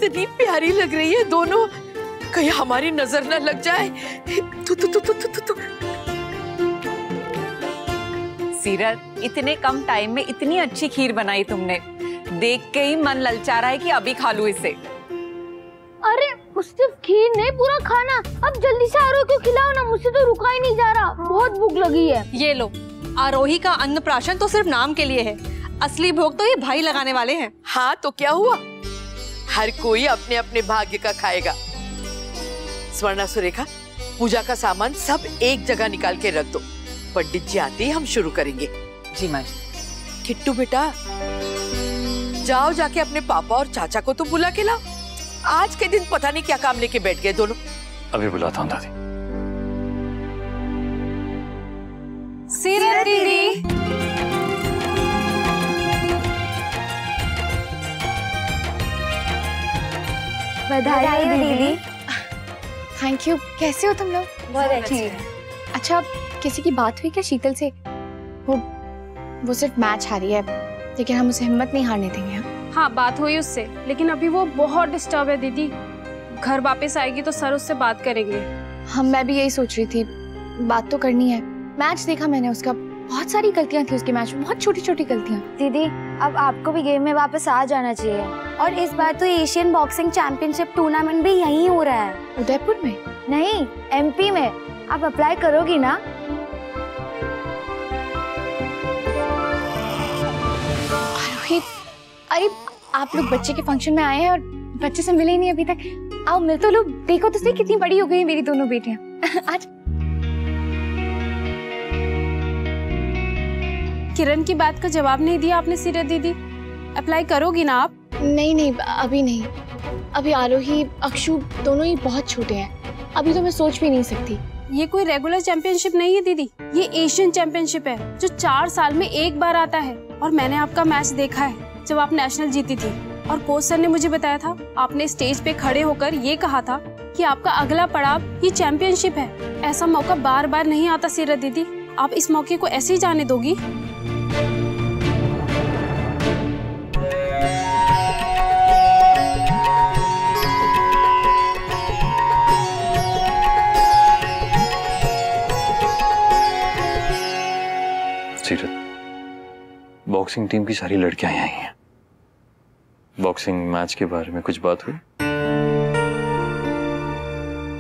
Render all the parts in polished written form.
कितनी प्यारी लग रही है दोनों, कहीं हमारी नजर न लग जाए। तू सीरत, इतने कम टाइम में इतनी अच्छी खीर बनाई तुमने, देख के ही मन ललचा रहा है कि अभी खा लूं इसे। अरे सिर्फ खीर नहीं, पूरा खाना। अब जल्दी से आरोही को खिलाओ ना, मुझसे तो रुका ही नहीं जा रहा, बहुत भूख लगी है। ये लो, आरोही का अन्नप्राशन तो सिर्फ नाम के लिए है, असली भोग तो ये भाई लगाने वाले हैं। हाँ तो क्या हुआ, हर कोई अपने अपने भाग्य का खाएगा। स्वर्णा, सुरेखा, पूजा का सामान सब एक जगह निकाल के रख दो, पंडित जी आते ही हम शुरू करेंगे। जी माँ जी। किट्टू बेटा, जाओ जाके अपने पापा और चाचा को तो बुला के लाओ। आज के दिन पता नहीं क्या काम लेके बैठ गए दोनों। अभी बुलाता हूँ दादी। सीरत दीदी, बधाई दीदी। Thank you. कैसे हो तुम लोग? बहुत अच्छी। अच्छा, किसी की बात हुई क्या शीतल से? वो सिर्फ मैच हारी है, लेकिन हम उसे हिम्मत नहीं हारने देंगे। हाँ, बात हुई उससे, लेकिन अभी वो बहुत डिस्टर्ब है दीदी। घर वापस आएगी तो सर उससे बात करेंगे। मैं भी यही सोच रही थी, बात तो करनी है। मैच देखा मैंने उसका, बहुत सारी गलतियां थी उसके मैच में, बहुत छोटी छोटी गलतियां। दीदी, अब आपको भी गेम में वापस आ जाना चाहिए। और इस बार तो एशियन बॉक्सिंग चैंपियनशिप टूर्नामेंट भी यहीं हो रहा है। उदयपुर में? नहीं, एमपी में। आप अप्लाई करोगी ना? अरे आप लोग बच्चे के फंक्शन में आए हैं और बच्चे से मिले ही नहीं अभी तक। आओ मिल तो लो, देखो तो सही कितनी बड़ी हो गई है मेरी दोनों बेटियां। आज किरण की बात का जवाब नहीं दिया आपने सीरत दीदी। अप्लाई करोगी ना आप? नहीं, अभी नहीं। अभी आरोही, अक्षु दोनों ही बहुत छोटे हैं, अभी तो मैं सोच भी नहीं सकती। ये कोई रेगुलर चैंपियनशिप नहीं है दीदी, ये एशियन चैंपियनशिप है जो 4 साल में एक बार आता है। और मैंने आपका मैच देखा है जब आप नेशनल जीती थी, और कोच सर ने मुझे बताया था, आपने स्टेज पे खड़े होकर ये कहा था कि आपका अगला पड़ाव ये चैंपियनशिप है। ऐसा मौका बार बार नहीं आता सीरत दीदी, आप इस मौके को ऐसे ही जाने दोगी? सीरत, बॉक्सिंग टीम की सारी लड़कियां आई हैं। बॉक्सिंग मैच के बारे में कुछ बात हुई?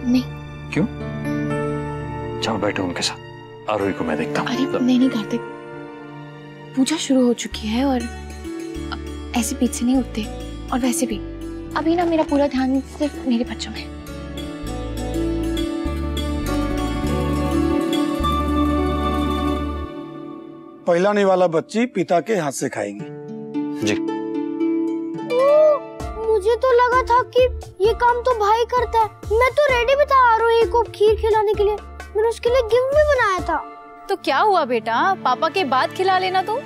नहीं। क्यों? जाओ बैठो उनके साथ, आरोही को मैं देखता हूँ। अरे नहीं कार्तिक, पूजा शुरू हो चुकी है और ऐसे पीछे नहीं उठते। और वैसे भी अभी ना मेरा पूरा ध्यान सिर्फ मेरे बच्चों में। पहलाने वाला बच्ची पिता के हाथ से खाएगी। जी। मुझे तो लगा था कि ये काम तो भाई करता है। मैं तो रेडी भी था आरोही को खीर खिलाने के लिए, मैंने उसके लिए गिफ्ट भी बनाया था। तो क्या हुआ बेटा, पापा के बाद खिला लेना तुम।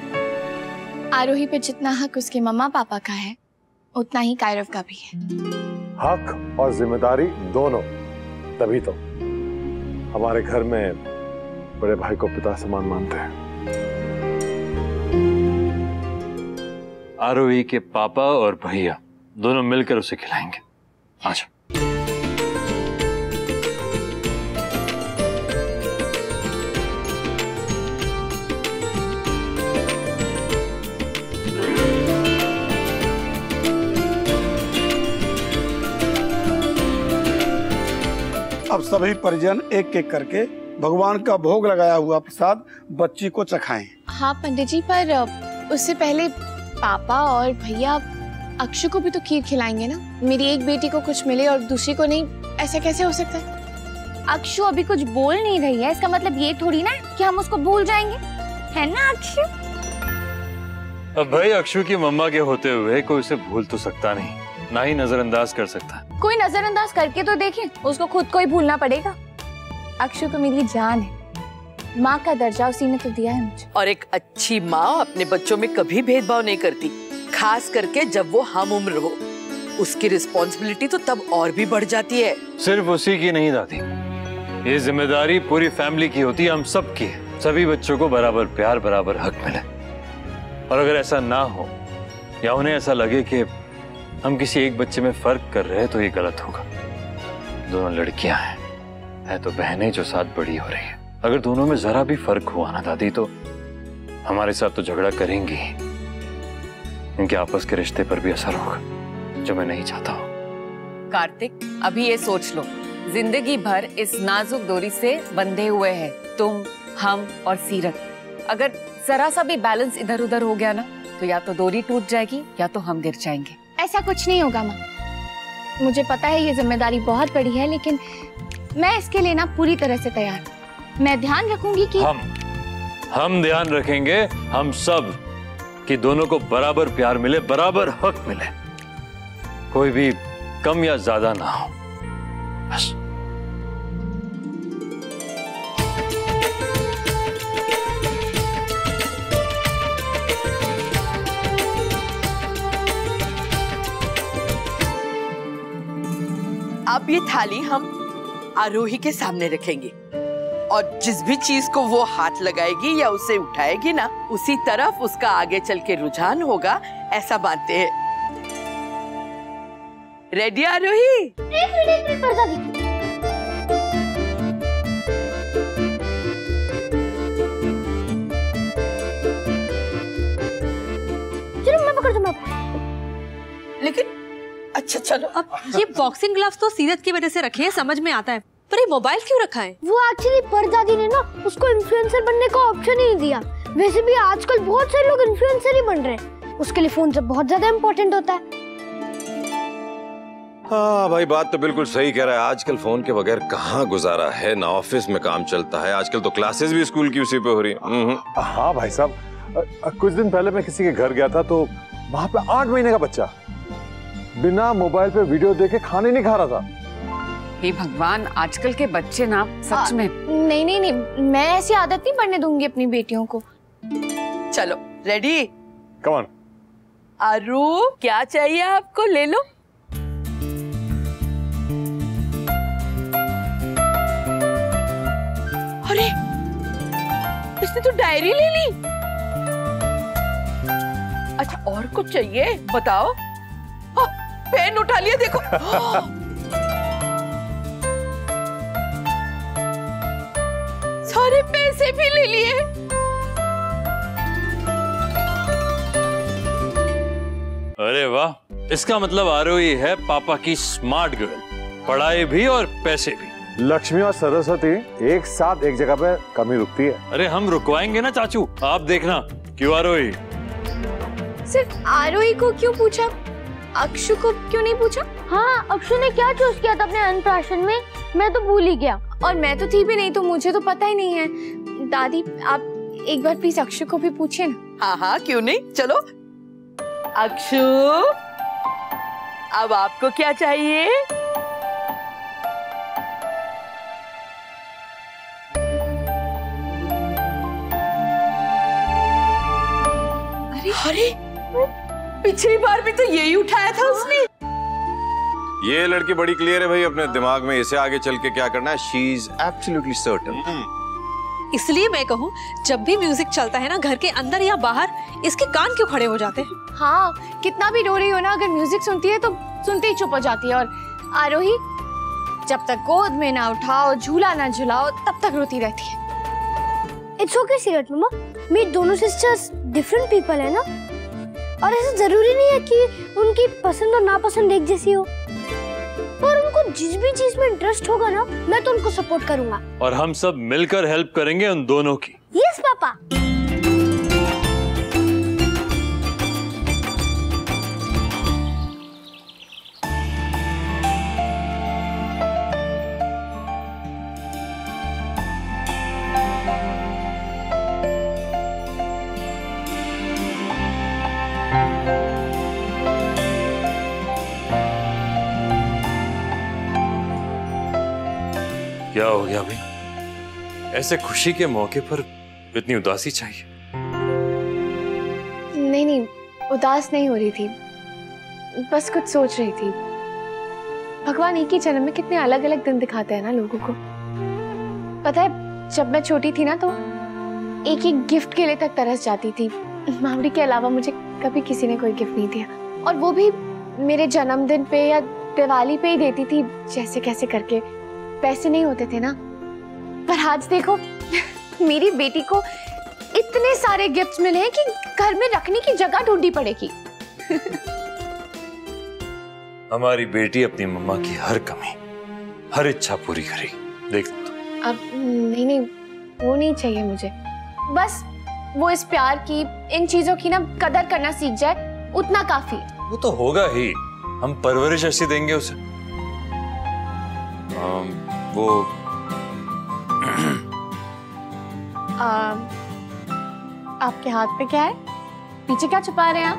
आरोही पे जितना हक उसके मम्मा पापा का है, उतना ही कायरव का भी है। हक और जिम्मेदारी दोनों, तभी तो हमारे घर में बड़े भाई को पिता समान मानते हैं। आरोही के पापा और भैया दोनों मिलकर उसे खिलाएंगे। आजा। अब सभी परिजन एक एक करके भगवान का भोग लगाया हुआ प्रसाद बच्ची को चखाएं। हाँ पंडित जी, पर उससे पहले पापा और भैया अक्षु को भी तो खीर खिलाएंगे ना। मेरी एक बेटी को कुछ मिले और दूसरी को नहीं, ऐसा कैसे हो सकता है? अक्षु अभी कुछ बोल नहीं रही है, इसका मतलब ये थोड़ी ना कि हम उसको भूल जाएंगे, है ना अक्षु? अब भाई अक्षु की मम्मा के होते हुए कोई उसे भूल तो सकता नहीं, ना ही नजरअंदाज कर सकता। कोई नजरअंदाज करके तो देखे, उसको खुद को ही भूलना पड़ेगा। अक्षु तो मेरी जान है, माँ का दर्जा उसी ने तो दिया है मुझे। और एक अच्छी माँ अपने बच्चों में कभी भेदभाव नहीं करती, खास करके जब वो हम उम्र हो। उसकी रिस्पॉन्सिबिलिटी तो तब और भी बढ़ जाती है। सिर्फ उसी की नहीं दादी, ये जिम्मेदारी पूरी फैमिली की होती है, हम सब की है। सभी बच्चों को बराबर प्यार, बराबर हक मिले। और अगर ऐसा ना हो या उन्हें ऐसा लगे कि हम किसी एक बच्चे में फर्क कर रहे हैं तो ये गलत होगा। दोनों लड़कियां हैं, है तो बहनें जो साथ बड़ी हो रही है। अगर दोनों में जरा भी फर्क हुआ ना दादी तो हमारे साथ तो झगड़ा करेंगी ही। इनके आपस के रिश्ते पर भी असर होगा, जो मैं नहीं चाहता हूँ। कार्तिक, अभी ये सोच लो, जिंदगी भर इस नाजुक डोरी से बंधे हुए हैं तुम, हम और सीरत। अगर जरा सा भी बैलेंस इधर उधर हो गया ना तो या तो डोरी टूट जाएगी या तो हम गिर जाएंगे। ऐसा कुछ नहीं होगा माँ, मुझे पता है ये जिम्मेदारी बहुत बड़ी है, लेकिन मैं इसके लिए ना पूरी तरह से तैयार हूँ। मैं ध्यान रखूंगी कि हम ध्यान रखेंगे, हम सब, कि दोनों को बराबर प्यार मिले, बराबर हक मिले, कोई भी कम या ज्यादा ना हो, बस। अब ये थाली हम आरोही के सामने रखेंगे और जिस भी चीज को वो हाथ लगाएगी या उसे उठाएगी ना, उसी तरफ उसका आगे चल के रुझान होगा, ऐसा मानते हैं। रेडी आरोही? एक मिनट दादी। चलो मैं पकड़ दूंगा। लेकिन अच्छा चलो। अब ये बॉक्सिंग ग्लव्स तो सीरत की वजह से रखे हैं, समझ में आता है, पर ये मोबाइल क्यों रखा है? वो एक्चुअली परदादी ने ना उसको इन्फ्लुएंसर बनने का ऑप्शन ही नहीं दिया। वैसे भी आजकल बहुत सारे लोग इन्फ्लुएंसर ही बन रहे हैं, उसके लिए फोन सब बहुत ज्यादा इम्पोर्टेंट होता है। हाँ भाई, बात तो बिल्कुल सही कह रहा है। आजकल फोन के बगैर कहाँ गुजारा है, ना ऑफिस में काम चलता है, आजकल तो क्लासेस भी स्कूल की उसी पे हो रही है। हाँ भाई साहब, कुछ दिन पहले मैं किसी के घर गया था तो वहाँ पे 8 महीने का बच्चा बिना मोबाइल पे वीडियो देखे खाने नहीं खा रहा था। हे भगवान, आजकल के बच्चे ना सच में। नहीं, मैं ऐसी आदत नहीं पड़ने दूंगी अपनी बेटियों को। चलो रेडी? Come on. आरू, क्या चाहिए आपको, ले लो। अरे इसने तो डायरी ले ली। अच्छा और कुछ चाहिए बताओ? पेन उठा लिया, देखो। सारे पैसे भी ले लिए। अरे वाह, इसका मतलब आरोही है पापा की स्मार्ट गर्ल, पढ़ाई भी और पैसे भी। लक्ष्मी और सरस्वती एक साथ एक जगह पे कमी रुकती है। अरे हम रुकवाएंगे ना चाचू, आप देखना। क्यों आरोही? सिर्फ आरोही को क्यों पूछा, अक्षु को क्यों नहीं पूछा? हाँ, अक्षु ने क्या चूज किया था अपने अन्नप्राशन में, मैं तो भूल ही गया। और मैं तो थी भी नहीं, तो मुझे तो पता ही नहीं है। दादी आप एक बार प्लीज अक्षु को भी पूछिए ना। हाँ हाँ क्यों नहीं, चलो। अक्षु, अब आपको क्या चाहिए? अरे पिछली बार भी तो यही उठाया था उसने। ये लड़की बड़ी क्लियर है भाई अपने दिमाग में, इसे आगे चल के क्या करना है, शी इज एब्सोल्युटली सर्टेन। इसलिए मैं कहूँ, जब भी म्यूजिक चलता है ना, घर के अंदर या बाहर, इसके कान क्यों खड़े हो जाते हैं? हाँ, कितना भी रो रही हो ना, अगर म्यूजिक सुनती है तो सुनते ही चुप हो जाती है। और आरोही, जब तक गोद में ना उठाओ, झूला ना झुलाओ, तब तक रोती रहती है। इट्स ओके सीरत मम्मा, मेरी दोनों सिस्टर्स डिफरेंट पीपल है ना, और ऐसा जरूरी नहीं है कि उनकी पसंद और नापसंद एक जैसी हो, पर उनको जिस भी चीज में इंटरेस्ट होगा ना, मैं तो उनको सपोर्ट करूंगा। और हम सब मिलकर हेल्प करेंगे उन दोनों की। Yes papa. क्या हो गया भाई? ऐसे खुशी के मौके पर इतनी उदासी चाहिए? नहीं, उदास नहीं हो रही थी, बस कुछ सोच रही थी। भगवान एक ही जन्म में कितने अलग अलग दिन दिखाते हैं ना लोगों को। पता है, जब मैं छोटी थी ना तो एक एक गिफ्ट के लिए तक तरस जाती थी। मावड़ी के अलावा मुझे कभी किसी ने कोई गिफ्ट नहीं दिया, और वो भी मेरे जन्मदिन पे या दिवाली पे ही देती थी, जैसे कैसे करके। पैसे नहीं होते थे ना। पर आज देखो मेरी बेटी को इतने सारे गिफ्ट्स मिले हैं कि घर में रखने की जगह ढूंढनी पड़ेगी। हमारी बेटी अपनी मम्मा की हर कमी, हर इच्छा पूरी करेगी, देख तो। अब नहीं, वो नहीं चाहिए मुझे। बस वो इस प्यार की, इन चीजों की ना कदर करना सीख जाए, उतना काफी। वो तो होगा ही, हम परवरिश ऐसी देंगे उसे। वो आपके हाथ पे क्या है? पीछे क्या छुपा रहे हैं आप?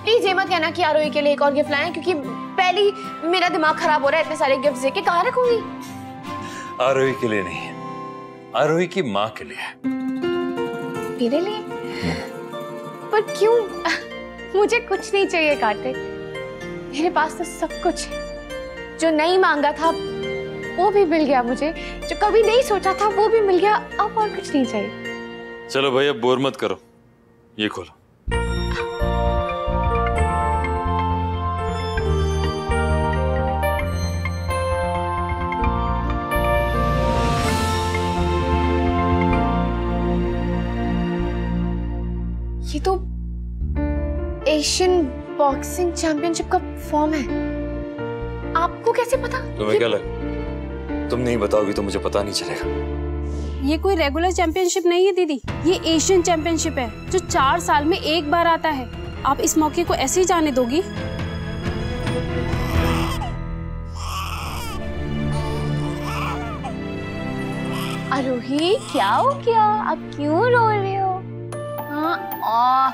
प्लीज ये मत कहना कि आरोही के लिए एक और गिफ्ट लाए, क्योंकि पहले ही मेरा दिमाग खराब हो रहा है इतने सारे गिफ्ट देके। कहाँ रखूंगी? आरोही के लिए नहीं है, आरोही की माँ के लिए है। मेरे लिए? पर क्यों? मुझे कुछ नहीं चाहिए कार्तिक, मेरे पास तो सब कुछ है। जो नहीं मांगा था वो भी मिल गया मुझे, जो कभी नहीं सोचा था वो भी मिल गया। अब और कुछ नहीं चाहिए। चलो भैया बोर मत करो, ये खोलो। ये तो एशियन बॉक्सिंग चैंपियनशिप का फॉर्म है। आपको कैसे पता? तुम्हें क्या लगा तुम नहीं बताओगी तो मुझे पता नहीं चलेगा? ये कोई रेगुलर चैंपियनशिप नहीं है दीदी, ये एशियन चैंपियनशिप है जो 4 साल में एक बार आता है। आप इस मौके को ऐसे ही जाने दोगी? आरोही क्या हो गया? आप क्यों रो रहे हो? हाँ,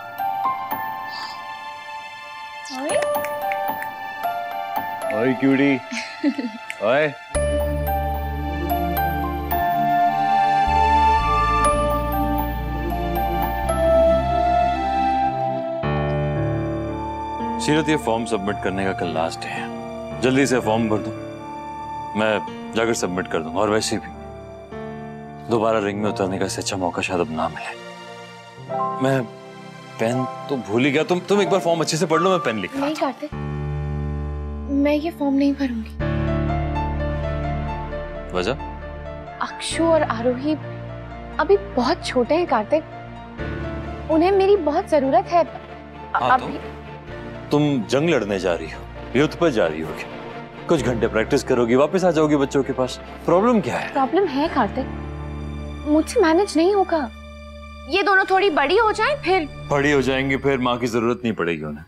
ओए क्यूटी, ओए। सीरत, ये फॉर्म सबमिट करने का कल लास्ट डे है, जल्दी से फॉर्म भर दो, मैं जाकर सबमिट कर दूंगा। और वैसे भी दोबारा रिंग में उतरने का इससे अच्छा मौका शायद अब ना मिले। मैं पेन तो भूल ही गया, तुम एक बार फॉर्म अच्छे से पढ़ लो, मैं पेन लिख रहा नहीं कार्तिक, मैं ये फॉर्म नहीं भरूंगी। वजह? अक्षु और आरोही अभी बहुत छोटे हैं कार्तिक, उन्हें मेरी बहुत जरूरत है। अभी तुम जंग लड़ने जा रही हो, युद्ध पर जा रही होगी, कुछ घंटे प्रैक्टिस करोगी, वापस आ जाओगी बच्चों के पास। प्रॉब्लम क्या है? प्रॉब्लम है कार्तिक, मुझसे मैनेज नहीं होगा। ये दोनों थोड़ी बड़ी हो जाएं, फिर बड़ी हो जाएंगी, फिर माँ की जरूरत नहीं पड़ेगी उन्हें।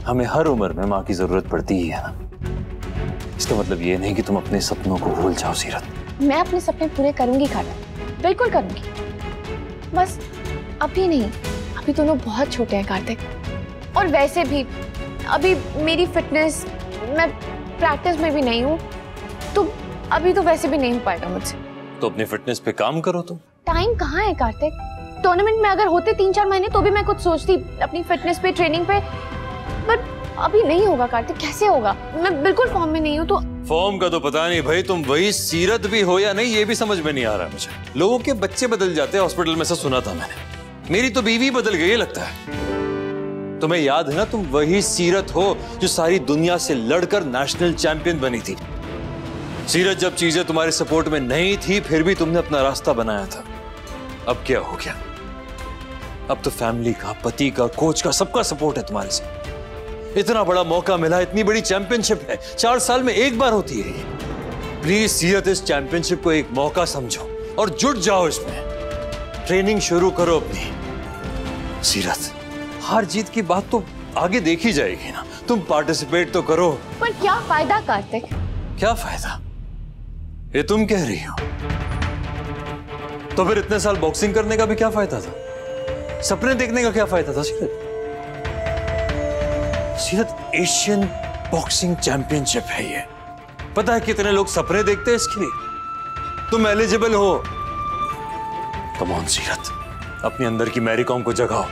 हमें हर उम्र में माँ की जरूरत पड़ती ही है ना। इसका मतलब ये नहीं कि तुम अपने सपनों को भूल जाओ सीरत। मैं अपने सपने पूरे करूंगी कार्तिक, बिल्कुल करूंगी। बस अभी नहीं, अभी दोनों बहुत छोटे हैं कार्तिक। और वैसे भी अभी मेरी फिटनेस, मैं प्रैक्टिस में भी नहीं हूँ, तो अभी तो वैसे भी नहीं हो पाएगा मुझसे। तो अपनी फिटनेस पे काम करो तुम। टाइम कहाँ है कार्तिक? टूर्नामेंट में अगर होते 3-4 महीने तो भी मैं कुछ सोचती अपनी फिटनेस पे, ट्रेनिंग पे, पर अभी नहीं होगा कार्तिक। कैसे होगा? मैं बिल्कुल फॉर्म में नहीं हूँ। तो फॉर्म का तो पता नहीं भाई, तुम वही सीरत भी हो या नहीं ये भी समझ में नहीं आ रहा है मुझे। लोगों के बच्चे बदल जाते हैं हॉस्पिटल में, से सुना था मैंने। मेरी तो बीवी बदल गई लगता है। तुम्हें याद है ना, तुम वही सीरत हो जो सारी दुनिया से लड़कर नेशनल चैंपियन बनी थी। सीरत, जब चीजें तुम्हारे सपोर्ट में नहीं थी फिर भी तुमने अपना रास्ता बनाया था। अब क्या हो गया? अब तो फैमिली का, पति का, कोच का, सबका सपोर्ट है तुम्हारे साथ। इतना बड़ा मौका मिला, इतनी बड़ी चैंपियनशिप है, 4 साल में एक बार होती है ये। प्लीज सीरत, इस चैंपियनशिप को एक मौका समझो और जुट जाओ इसमें। ट्रेनिंग शुरू करो अपनी। सीरत, हार जीत की बात तो आगे देखी जाएगी ना, तुम पार्टिसिपेट तो करो। पर क्या फायदा कार्तिक? क्या फायदा? ये तुम कह रही हो? तो फिर इतने साल बॉक्सिंग करने का भी क्या फायदा था? सपने देखने का क्या फायदा था सीरत? सीरत, एशियन बॉक्सिंग चैंपियनशिप है ये। पता है कितने लोग सपने देखते हैं इसके लिए? तुम एलिजिबल हो। कम ऑन सीरत, अपने अंदर की मैरी कॉम को जगाओ,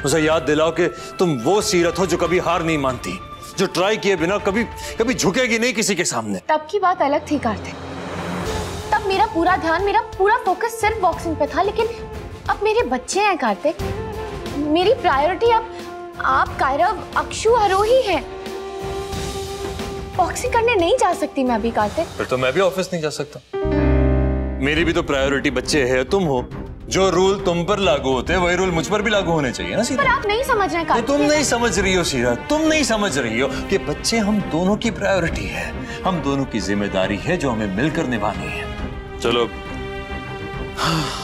उसे याद दिलाओ कि तुम वो सीरत हो जो कभी हार नहीं मानती, जो ट्राई किए बिना कभी झुकेगी नहीं किसी के सामने। तब की बात अलग थी कार्तिक, तब मेरा पूरा ध्यान, मेरा पूरा फोकस सिर्फ बॉक्सिंग पे था। लेकिन अब मेरे बच्चे हैं कार्तिक, मेरी प्रायोरिटी अब आप, कायरव, अक्षु, आरोही हैं। बॉक्सिंग करने नहीं जा सकती मैं अभी कार्तिक। फिर तो मैं भी ऑफिस नहीं जा सकता। मेरी भी तो प्रायोरिटी बच्चे है, तुम हो। जो रूल तुम पर लागू होते हैं वही रूल मुझ पर भी लागू होने चाहिए ना सीरा। पर आप नहीं समझ रहे हैं। तुम नहीं समझ रही हो सीरा, तुम नहीं समझ रही हो कि बच्चे हम दोनों की प्रायोरिटी है, हम दोनों की जिम्मेदारी है जो हमें मिलकर निभानी है। चलो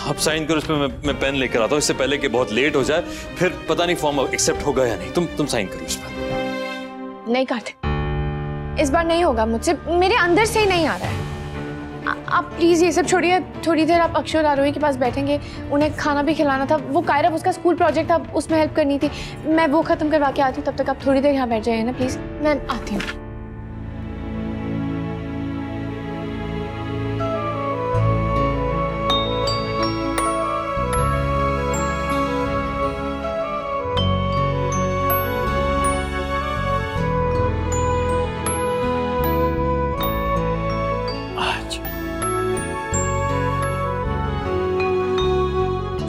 अब साइन करो इस पे, मैं पेन लेकर आता हूँ इससे पहले कि बहुत लेट हो जाए, फिर पता नहीं फॉर्म एक्सेप्ट होगा या नहीं। तुम साइन करो इस पर। नहीं कार्तिक, इस बार नहीं होगा मुझसे, मेरे अंदर से ही नहीं आ रहा है। आप प्लीज ये सब छोड़िए, थोड़ी देर आप अक्षर आरोही के पास बैठेंगे, उन्हें खाना भी खिलाना था। वो कायरव उसका स्कूल प्रोजेक्ट था, उसमें हेल्प करनी थी, मैं वो खत्म करवा के आती हूँ। तब तक आप थोड़ी देर यहाँ बैठ जाइए ना प्लीज, मैं आती हूँ।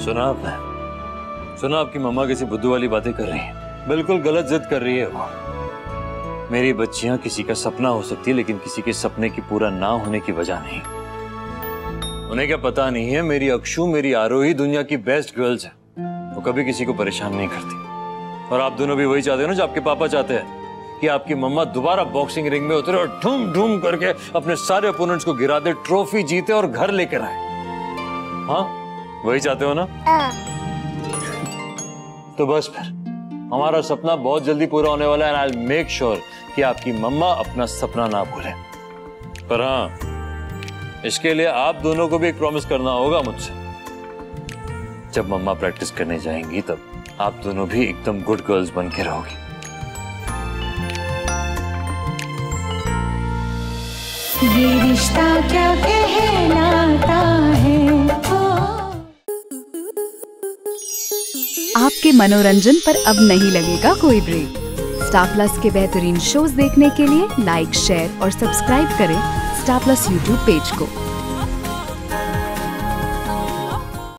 सुना आपने? सुना आपकी मम्मा किसी बुद्धू वाली बातें कर रही हैं, बिल्कुल गलत जिद कर रही है वो। मेरी बच्चियां किसी का सपना हो सकती है लेकिन किसी के सपने की पूरा ना होने की वजह नहीं। उन्हें क्या पता नहीं है मेरी अक्षु, मेरी आरोही दुनिया की बेस्ट गर्ल्स है, वो कभी किसी को परेशान नहीं करती। और आप दोनों भी वही चाहते हो ना जो आपके पापा चाहते हैं, कि आपकी मम्मा दोबारा बॉक्सिंग रिंग में उतरे और ढूम ढूम करके अपने सारे ओपोनेंट्स को गिरा दे, ट्रॉफी जीते और घर लेकर आए। हाँ वही चाहते हो ना? तो बस फिर हमारा सपना बहुत जल्दी पूरा होने वाला है। आई विल मेक श्योर कि आपकी मम्मा अपना सपना ना भूले। पर हाँ, इसके लिए आप दोनों को भी एक प्रॉमिस करना होगा मुझसे। जब मम्मा प्रैक्टिस करने जाएंगी तब आप दोनों भी एकदम गुड गर्ल्स बन के रहोगी। ये रिश्ता क्या कहलाता है। आपके मनोरंजन पर अब नहीं लगेगा कोई ब्रेक। स्टार प्लस के बेहतरीन शोज देखने के लिए लाइक, शेयर और सब्सक्राइब करें स्टार प्लस यूट्यूब पेज को।